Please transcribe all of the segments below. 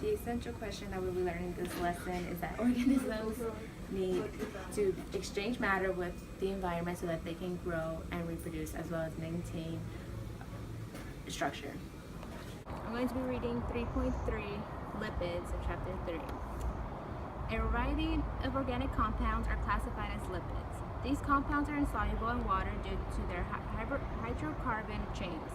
The essential question that we'll be learning this lesson is that organisms need to exchange matter with the environment so that they can grow and reproduce as well as maintain structure. I'm going to be reading 3.3 Lipids of chapter 3. A variety of organic compounds are classified as lipids. These compounds are insoluble in water due to their hydrocarbon chains.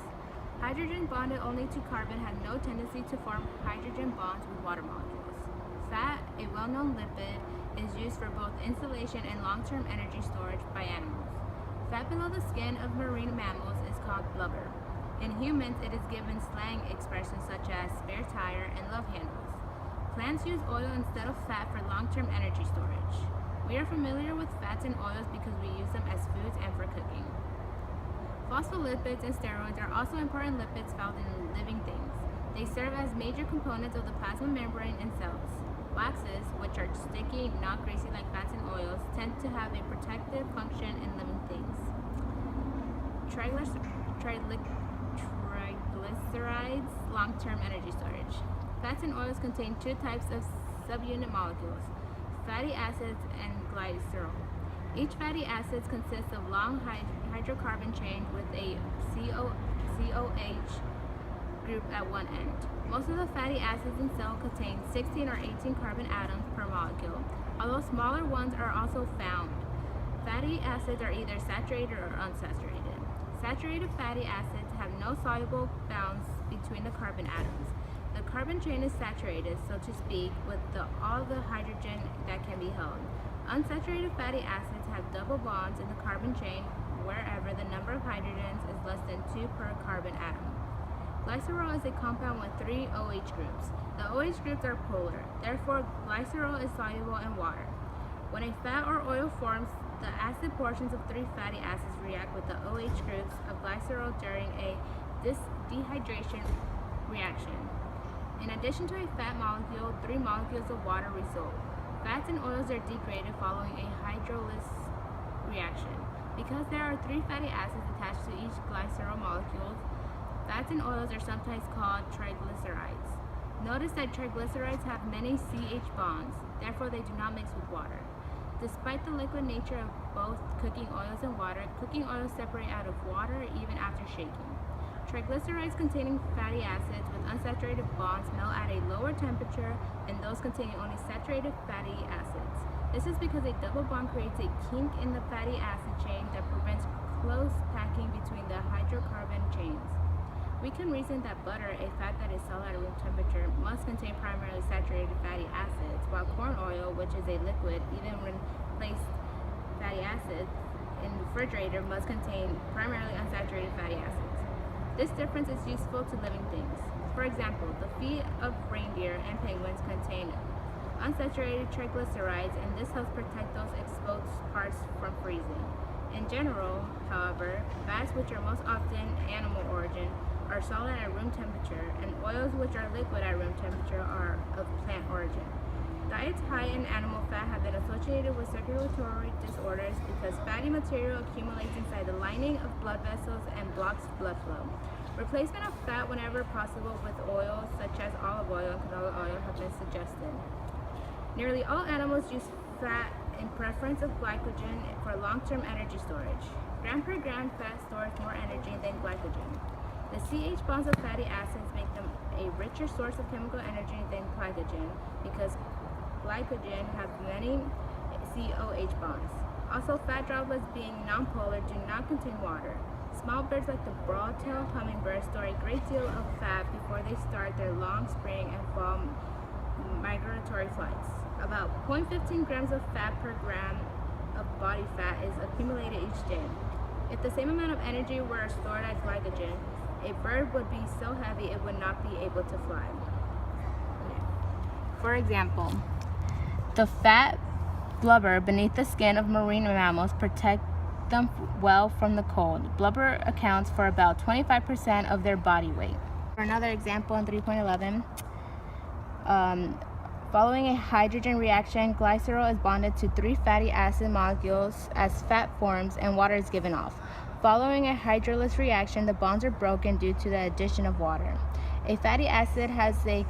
Hydrogen bonded only to carbon has no tendency to form hydrogen bonds with water molecules. Fat, a well-known lipid, is used for both insulation and long-term energy storage by animals. Fat below the skin of marine mammals is called blubber. In humans, it is given slang expressions such as spare tire and love handles. Plants use oil instead of fat for long-term energy storage. We are familiar with fats and oils because we use them as foods and for cooking. Phospholipids and steroids are also important lipids found in living things. They serve as major components of the plasma membrane in cells. Waxes, which are sticky, not greasy like fats and oils, tend to have a protective function in living things. Triglycerides, long-term energy storage. Fats and oils contain two types of subunit molecules, fatty acids and glycerol. Each fatty acid consists of long hydrocarbon chain with a COH group at one end. Most of the fatty acids in cell contain 16 or 18 carbon atoms per molecule, although smaller ones are also found. Fatty acids are either saturated or unsaturated. Saturated fatty acids have no soluble bonds between the carbon atoms. The carbon chain is saturated, so to speak, with all the hydrogen that can be held. Unsaturated fatty acids have double bonds in the carbon chain wherever the number of hydrogens is less than 2 per carbon atom. Glycerol is a compound with 3 OH groups. The OH groups are polar, therefore glycerol is soluble in water. When a fat or oil forms, the acid portions of 3 fatty acids react with the OH groups of glycerol during a dehydration reaction. In addition to a fat molecule, 3 molecules of water result. Fats and oils are degraded following a hydrolysis reaction. Because there are 3 fatty acids attached to each glycerol molecule, fats and oils are sometimes called triglycerides. Notice that triglycerides have many CH bonds, therefore they do not mix with water. Despite the liquid nature of both cooking oils and water, cooking oils separate out of water even after shaking. Triglycerides containing fatty acids with unsaturated bonds melt at a lower temperature than those containing only saturated fatty acids. This is because a double bond creates a kink in the fatty acid chain that prevents close packing between the hydrocarbon chains. We can reason that butter, a fat that is solid at room temperature, must contain primarily saturated fatty acids, while corn oil, which is a liquid, even when placed fatty acids in the refrigerator, must contain primarily unsaturated fatty acids. This difference is useful to living things. For example, the feet of reindeer and penguins contain unsaturated triglycerides, and this helps protect those exposed parts from freezing. In general, however, fats, which are most often animal origin, are solid at room temperature, and oils, which are liquid at room temperature, are of plant origin. Diets high in animal fat have been associated with circulatory disorders because fatty material accumulates inside the lining of blood vessels and blocks blood flow. Replacement of fat whenever possible with oils such as olive oil and canola oil have been suggested. Nearly all animals use fat in preference of glycogen for long-term energy storage. Gram per gram fat stores more energy than glycogen. The CH bonds of fatty acids make them a richer source of chemical energy than glycogen because glycogen has many COH bonds. Also, fat droplets being nonpolar do not contain water. Small birds like the broad-tailed hummingbird store a great deal of fat before they start their long spring and fall migratory flights. About 0.15 grams of fat per gram of body fat is accumulated each day. If the same amount of energy were stored as glycogen, a bird would be so heavy it would not be able to fly. For example, the fat blubber beneath the skin of marine mammals protect them well from the cold. Blubber accounts for about 25% of their body weight. For another example in 3.11, following a hydrogen reaction, glycerol is bonded to 3 fatty acid molecules as fat forms and water is given off. Following a hydrolysis reaction, the bonds are broken due to the addition of water. A fatty acid has a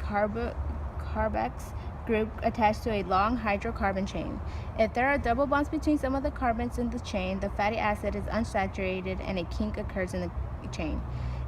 carbox group attached to a long hydrocarbon chain. If there are double bonds between some of the carbons in the chain, the fatty acid is unsaturated and a kink occurs in the chain.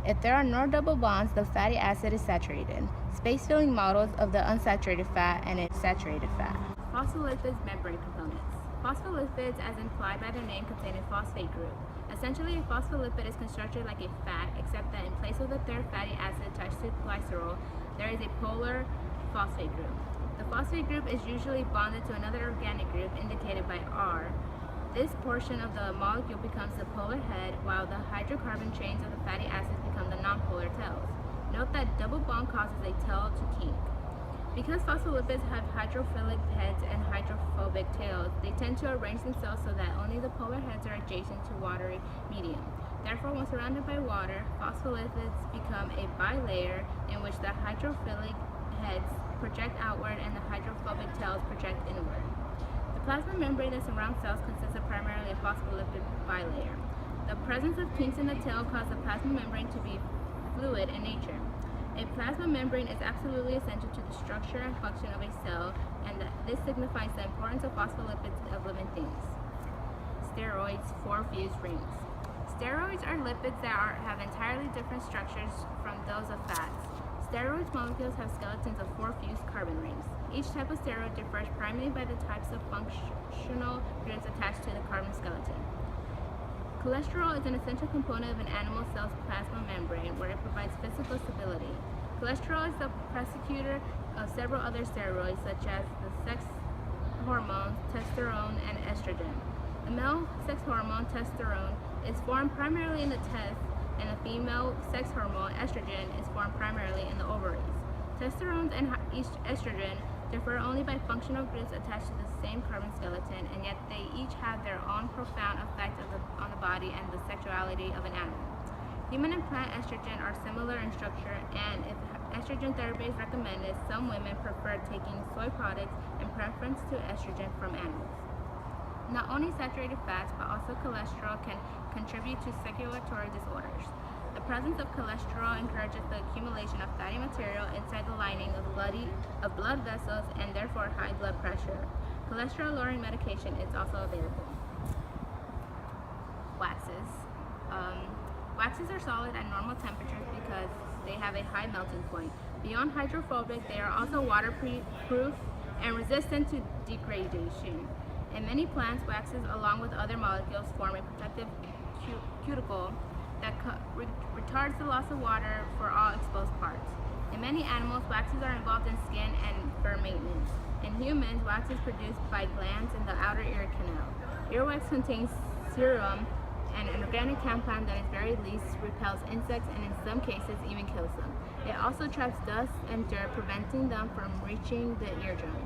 If there are no double bonds, the fatty acid is saturated. Space-filling models of the unsaturated fat and its saturated fat. Phospholipids membrane components. Phospholipids, as implied by their name, contain a phosphate group. Essentially, a phospholipid is constructed like a fat, except that in place of the third fatty acid attached to glycerol, there is a polar phosphate group. The phosphate group is usually bonded to another organic group indicated by R. This portion of the molecule becomes the polar head, while the hydrocarbon chains of the fatty acids become the nonpolar tails. Note that double bond causes a tail to kink. Because phospholipids have hydrophilic heads and hydrophobic tails, they tend to arrange themselves so that only the polar heads are adjacent to watery medium. Therefore, when surrounded by water, phospholipids become a bilayer in which the hydrophilic heads project outward and the hydrophobic tails project inward. The plasma membrane that surrounds cells consists of primarily a phospholipid bilayer. The presence of kinks in the tail causes the plasma membrane to be fluid in nature. A plasma membrane is absolutely essential to the structure and function of a cell, and this signifies the importance of phospholipids of living things. Steroids, 4 fused rings. Steroids are lipids that have entirely different structures from those of fats. Steroid molecules have skeletons of 4 fused carbon rings. Each type of steroid differs primarily by the types of functional groups attached to the carbon skeleton. Cholesterol is an essential component of an animal cell's plasma membrane, where it provides physical stability. Cholesterol is the precursor of several other steroids, such as the sex hormones testosterone and estrogen. The male sex hormone testosterone is formed primarily in the testes, and the female sex hormone estrogen is formed primarily in the ovaries. Testosterone and estrogen differ only by functional groups attached to the same carbon skeleton, and yet they each have their own profound effect on the body and the sexuality of an animal. Human and plant estrogen are similar in structure, and if estrogen therapy is recommended, some women prefer taking soy products in preference to estrogen from animals. Not only saturated fats, but also cholesterol can contribute to circulatory disorders. The presence of cholesterol encourages the accumulation of fatty material inside the lining of blood vessels and therefore high blood pressure. Cholesterol-lowering medication is also available. Waxes. Waxes are solid at normal temperatures because they have a high melting point. Beyond hydrophobic, they are also waterproof and resistant to degradation. In many plants, waxes, along with other molecules, form a protective cuticle that retards the loss of water for all exposed parts. In many animals, waxes are involved in skin and fur maintenance. In humans, wax is produced by glands in the outer ear canal. Earwax contains serum, and an organic compound that at very least repels insects and in some cases even kills them. It also traps dust and dirt, preventing them from reaching the eardrum.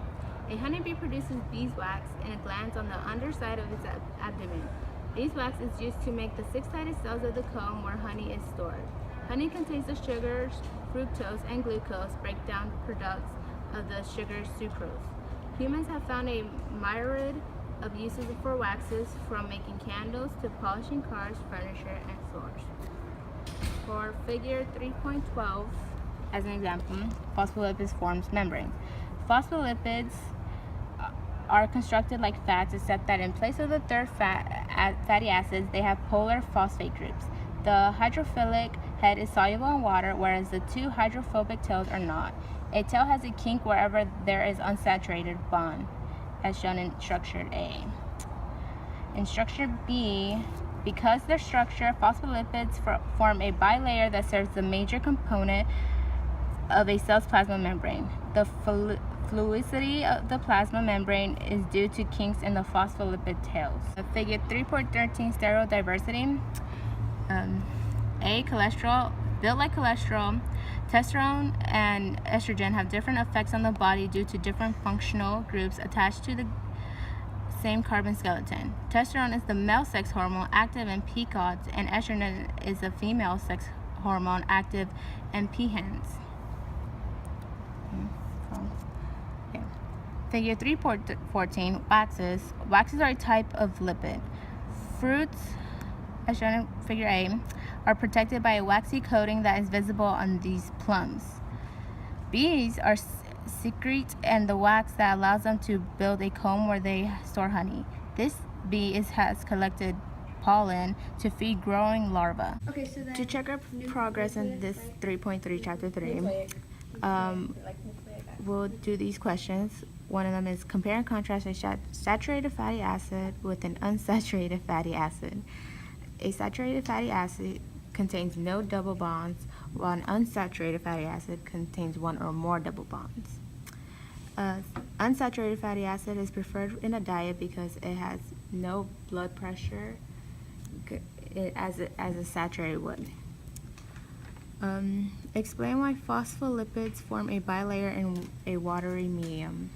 A honeybee produces beeswax in glands on the underside of its abdomen. Beeswax is used to make the 6-sided cells of the comb where honey is stored. Honey contains the sugars, fructose and glucose, breakdown products of the sugar sucrose. Humans have found a myriad of uses for waxes, from making candles to polishing cars, furniture, and floors. For figure 3.12, as an example, phospholipids forms membranes. Phospholipids are constructed like fats, except that in place of the third fatty acids, they have polar phosphate groups. The hydrophilic head is soluble in water, whereas the 2 hydrophobic tails are not. A tail has a kink wherever there is unsaturated bond, as shown in structure A. In structure B, because their structure, phospholipids form a bilayer that serves the major component of a cell's plasma membrane. The fluidity of the plasma membrane is due to kinks in the phospholipid tails. Figure 3.13, steroid diversity. A, cholesterol. Built like cholesterol, testosterone and estrogen have different effects on the body due to different functional groups attached to the same carbon skeleton. Testosterone is the male sex hormone active in peacocks, and estrogen is the female sex hormone active in peahens. Figure 3.14, waxes. Waxes are a type of lipid. Fruits, as shown in figure A, are protected by a waxy coating that is visible on these plums. Bees are secrete and the wax that allows them to build a comb where they store honey. This bee has collected pollen to feed growing larvae. Okay, so then To check our progress in this 3.3 chapter 3, we'll do these questions. One of them is compare and contrast a saturated fatty acid with an unsaturated fatty acid. A saturated fatty acid contains no double bonds, while an unsaturated fatty acid contains one or more double bonds. Unsaturated fatty acid is preferred in a diet because it has no blood pressure as a saturated would. Explain why phospholipids form a bilayer in a watery medium.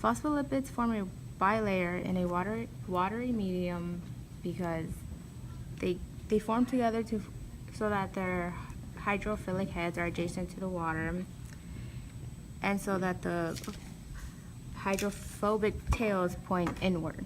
Phospholipids form a bilayer in a watery medium because they form together so that their hydrophilic heads are adjacent to the water, and so that the hydrophobic tails point inward.